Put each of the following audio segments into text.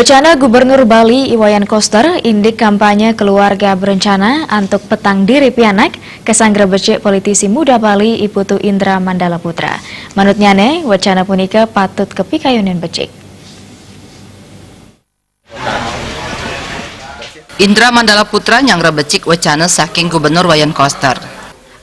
Wacana Gubernur Bali Iwayan Koster indik kampanye keluarga berencana antuk petang diri pianak kesanggra becik politisi muda Bali Iputu Indra Mandala Putra. Manutnyane wacana punika patut kepikayunin becik. Indra Mandala Putra nyangra becik wacana saking Gubernur Iwayan Koster.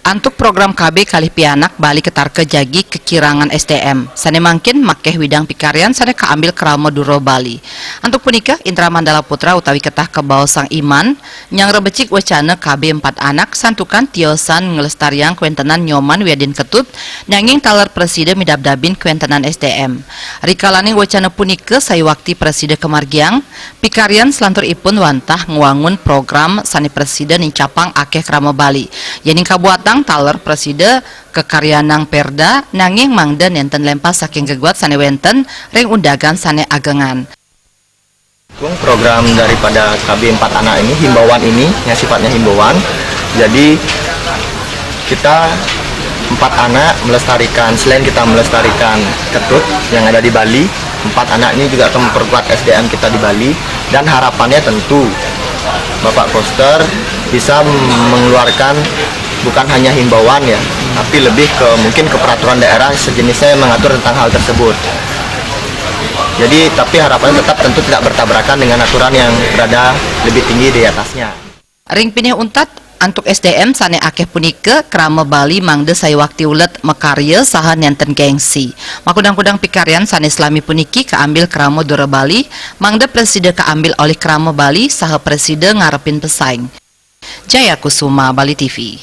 Antuk program KB kalih pianak Bali ketar kejagi kekirangan SDM. Sane mangkin makeh widang pikarian sane kaambil kerama duro Bali. Antuk punika Indra Mandala Putra utawi ketah kebawa sang iman nyangra becik wacana KB 4 anak santukan tiosan ngelestariang kuentenan nyoman wiadin ketut nanging taler presiden midabdabin kuentenan SDM. Rikalaning wacana punika saywakti presiden kemargiang pikarian selantur ipun wantah nguangun program sane presiden incapang akeh kerama Bali. Yening kabuatan taler preside kekaryanang perda nanging mangden enten lempas saking geguat sane wenten ring undagan sane agengan. Program daripada KB 4 anak ini, himbauan ini yang sifatnya himbauan. Jadi kita 4 anak melestarikan, selain kita melestarikan ketut yang ada di Bali, 4 anak ini juga akan memperkuat SDM kita di Bali. Dan harapannya tentu Bapak Koster bisa mengeluarkan bukan hanya himbauan ya, tapi lebih ke mungkin ke peraturan daerah sejenisnya yang mengatur tentang hal tersebut. Jadi tapi harapannya tetap tentu tidak bertabrakan dengan aturan yang berada lebih tinggi di atasnya. Ring pinih untat antuk SDM sane akeh punika krama Bali mangde saywakti ulet mekarya saha nenten gengsi. Makudang-kudang pikarian sane selami puniki kaambil krama dura Bali mangde presiden kaambil oleh krama Bali saha presiden ngarepin pesaing. Jaya Kusuma, Bali TV.